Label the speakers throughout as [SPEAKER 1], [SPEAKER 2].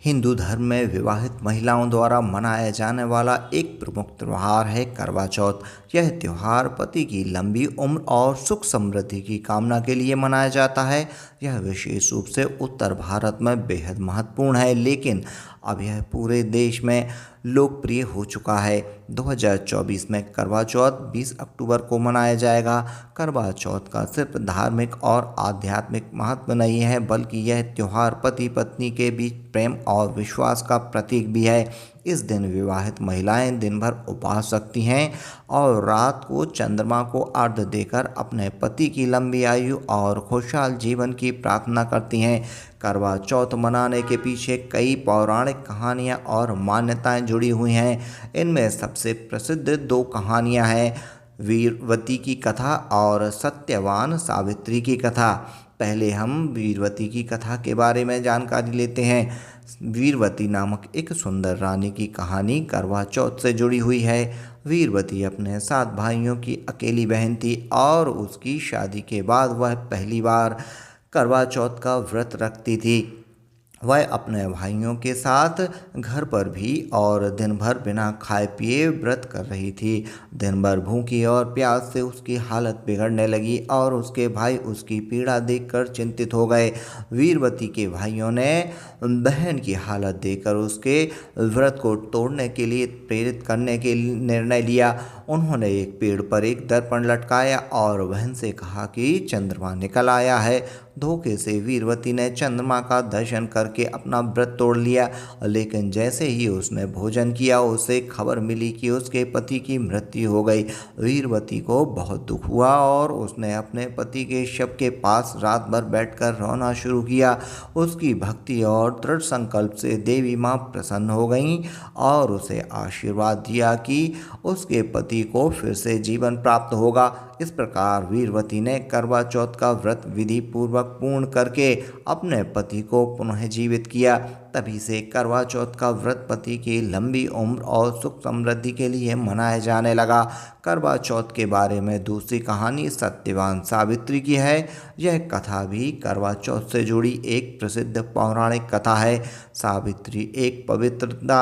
[SPEAKER 1] हिंदू धर्म में विवाहित महिलाओं द्वारा मनाया जाने वाला एक प्रमुख त्योहार है करवा चौथ। यह त्योहार पति की लंबी उम्र और सुख समृद्धि की कामना के लिए मनाया जाता है। यह विशेष रूप से उत्तर भारत में बेहद महत्वपूर्ण है, लेकिन अब यह पूरे देश में लोकप्रिय हो चुका है। 2024 में करवा चौथ 20 अक्टूबर को मनाया जाएगा। करवा चौथ का सिर्फ धार्मिक और आध्यात्मिक महत्व नहीं है, बल्कि यह त्योहार पति पत्नी के बीच प्रेम और विश्वास का प्रतीक भी है। इस दिन विवाहित महिलाएं दिन भर उपवास रखती हैं और रात को चंद्रमा को अर्घ्य देकर अपने पति की लंबी आयु और खुशहाल जीवन की प्रार्थना करती हैं। करवा चौथ मनाने के पीछे कई पौराणिक कहानियाँ और मान्यताएं जुड़ी हुई हैं। इनमें सबसे प्रसिद्ध दो कहानियाँ हैं, वीरवती की कथा और सत्यवान सावित्री की कथा। पहले हम वीरवती की कथा के बारे में जानकारी लेते हैं। वीरवती नामक एक सुंदर रानी की कहानी करवा चौथ से जुड़ी हुई है। वीरवती अपने 7 भाइयों की अकेली बहन थी और उसकी शादी के बाद वह पहली बार करवा चौथ का व्रत रखती थी। वह अपने भाइयों के साथ घर पर भी और दिन भर बिना खाए पिए व्रत कर रही थी। दिन भर भूखी और प्यास से उसकी हालत बिगड़ने लगी और उसके भाई उसकी पीड़ा देखकर चिंतित हो गए। वीरवती के भाइयों ने बहन की हालत देखकर उसके व्रत को तोड़ने के लिए प्रेरित करने के निर्णय लिया। उन्होंने एक पेड़ पर एक दर्पण लटकाया और बहन से कहा कि चंद्रमा निकल आया है। धोखे से वीरवती ने चंद्रमा का दर्शन करके अपना व्रत तोड़ लिया, लेकिन जैसे ही उसने भोजन किया उसे खबर मिली कि उसके पति की मृत्यु हो गई। वीरवती को बहुत दुख हुआ और उसने अपने पति के शव के पास रात भर बैठकर रोना शुरू किया। उसकी भक्ति और दृढ़ संकल्प से देवी माँ प्रसन्न हो गईं और उसे आशीर्वाद दिया कि उसके पति को फिर से जीवन प्राप्त होगा। इस प्रकार वीरवती ने करवा चौथ का व्रत विधि पूर्वक पूर्ण करके अपने पति को पुनः जीवित किया। तभी से करवा चौथ का व्रत पति की लंबी उम्र और सुख समृद्धि के लिए मनाया जाने लगा। करवा चौथ के बारे में दूसरी कहानी सत्यवान सावित्री की है। यह कथा भी करवा चौथ से जुड़ी एक प्रसिद्ध पौराणिक कथा है। सावित्री एक पवित्रता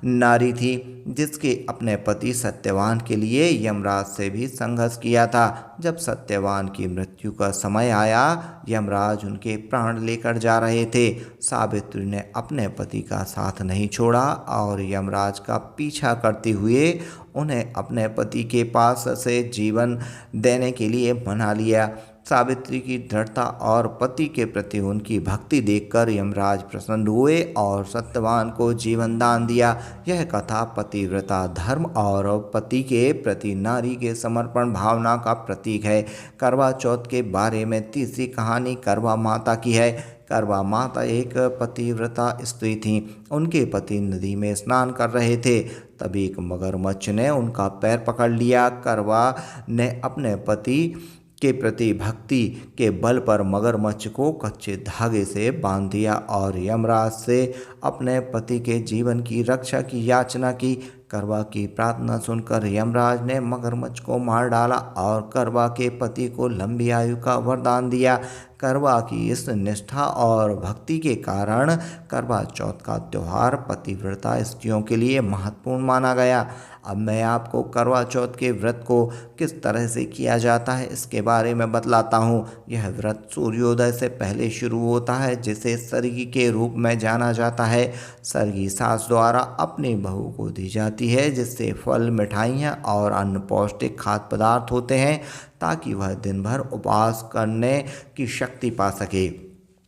[SPEAKER 1] नारी थी जिसके अपने पति सत्यवान के लिए यमराज से भी संघर्ष किया था। जब सत्यवान की मृत्यु का समय आया, यमराज उनके प्राण लेकर जा रहे थे। सावित्री ने अपने पति का साथ नहीं छोड़ा और यमराज का पीछा करते हुए उन्हें अपने पति के पास से जीवन देने के लिए मना लिया। सावित्री की दृढ़ता और पति के प्रति उनकी भक्ति देखकर यमराज प्रसन्न हुए और सत्यवान को जीवन दान दिया। यह कथा पतिव्रता धर्म और पति के प्रति नारी के समर्पण भावना का प्रतीक है। करवा चौथ के बारे में तीसरी कहानी करवा माता की है। करवा माता एक पतिव्रता स्त्री थीं। उनके पति नदी में स्नान कर रहे थे, तभी एक मगरमच्छ ने उनका पैर पकड़ लिया। करवा ने अपने पति के प्रति भक्ति के बल पर मगरमच्छ को कच्चे धागे से बांध दिया और यमराज से अपने पति के जीवन की रक्षा की याचना की। करवा की प्रार्थना सुनकर यमराज ने मगरमच्छ को मार डाला और करवा के पति को लंबी आयु का वरदान दिया। करवा की इस निष्ठा और भक्ति के कारण करवा चौथ का त्यौहार पतिव्रता स्त्रियों के लिए महत्वपूर्ण माना गया। अब मैं आपको करवा चौथ के व्रत को किस तरह से किया जाता है इसके बारे में बतलाता हूँ। यह व्रत सूर्योदय से पहले शुरू होता है, जिसे सरगी के रूप में जाना जाता है। सरगी सास द्वारा अपनी बहू को दी जाती है, जिससे फल, मिठाइयाँ और अन्य पौष्टिक खाद्य पदार्थ होते हैं ताकि वह दिन भर उपवास करने की शक्ति पा सके।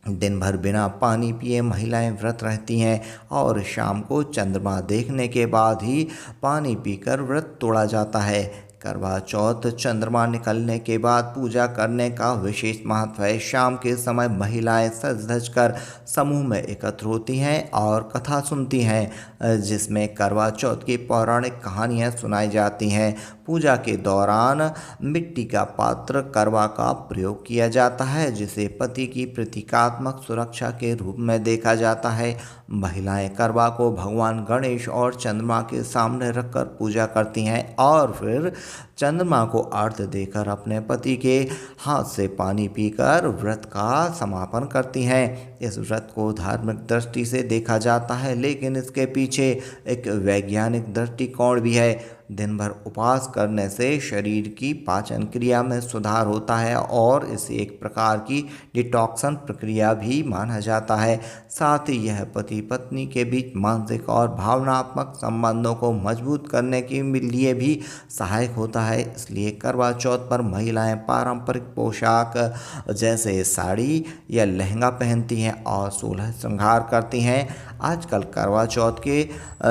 [SPEAKER 1] दिन भर बिना पानी पिए महिलाएं व्रत रहती हैं और शाम को चंद्रमा देखने के बाद ही पानी पीकर व्रत तोड़ा जाता है। करवा चौथ चंद्रमा निकलने के बाद पूजा करने का विशेष महत्व है। शाम के समय महिलाएं सज धज कर समूह में एकत्र होती हैं और कथा सुनती हैं, जिसमें करवा चौथ की पौराणिक कहानियां सुनाई जाती हैं। पूजा के दौरान मिट्टी का पात्र करवा का प्रयोग किया जाता है, जिसे पति की प्रतीकात्मक सुरक्षा के रूप में देखा जाता है। महिलाएं करवा को भगवान गणेश और चंद्रमा के सामने रखकर पूजा करती हैं और फिर चंद्रमा को अर्घ्य देकर अपने पति के हाथ से पानी पीकर व्रत का समापन करती हैं। इस व्रत को धार्मिक दृष्टि से देखा जाता है, लेकिन इसके पीछे एक वैज्ञानिक दृष्टिकोण भी है। दिन भर उपवास करने से शरीर की पाचन क्रिया में सुधार होता है और इसे एक प्रकार की डिटॉक्सन प्रक्रिया भी माना जाता है। साथ ही यह पति पत्नी के बीच मानसिक और भावनात्मक संबंधों को मजबूत करने के लिए भी सहायक होता है। इसलिए करवा चौथ पर महिलाएं पारंपरिक पोशाक जैसे साड़ी या लहंगा पहनती हैं और सोलह श्रृंगार करती हैं। आजकल करवा चौथ के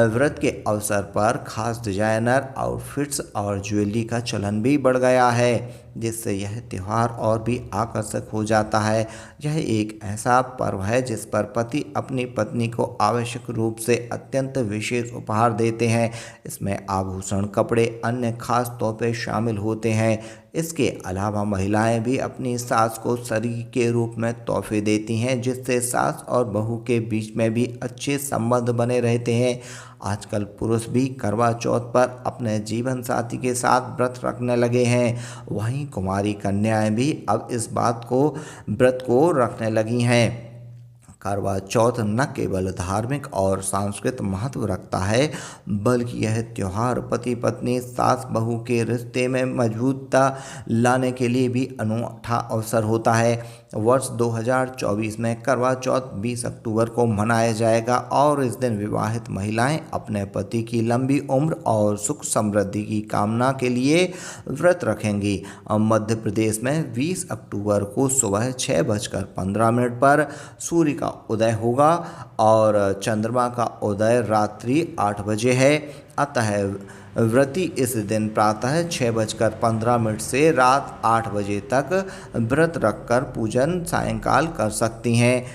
[SPEAKER 1] व्रत के अवसर पर खास डिजाइनर आउटफिट्स और ज्वेलरी का चलन भी बढ़ गया है, जिससे यह त्यौहार और भी आकर्षक हो जाता है। यह एक ऐसा पर्व है जिस पर पति अपनी पत्नी को आवश्यक रूप से अत्यंत विशेष उपहार देते हैं। इसमें आभूषण, कपड़े, अन्य खास तोहफे शामिल होते हैं। इसके अलावा महिलाएं भी अपनी सास को शरीर के रूप में तोहफे देती हैं, जिससे सास और बहू के बीच में भी अच्छे संबंध बने रहते हैं। आजकल पुरुष भी करवा चौथ पर अपने जीवन साथी के साथ व्रत रखने लगे हैं। वहीं कुमारी कन्याएं भी अब इस व्रत को रखने लगी हैं। करवा चौथ न केवल धार्मिक और सांस्कृतिक महत्व रखता है, बल्कि यह त्यौहार पति पत्नी, सास बहू के रिश्ते में मजबूतता लाने के लिए भी अनूठा अवसर होता है। वर्ष 2024 में करवा चौथ 20 अक्टूबर को मनाया जाएगा और इस दिन विवाहित महिलाएं अपने पति की लंबी उम्र और सुख समृद्धि की कामना के लिए व्रत रखेंगी। मध्य प्रदेश में 20 अक्टूबर को सुबह 6:15 पर सूर्य का उदय होगा और चंद्रमा का उदय रात्रि 8 बजे है। अतः व्रती इस दिन प्रातः 6:15 से रात 8 बजे तक व्रत रखकर पूजन सायंकाल कर सकती हैं।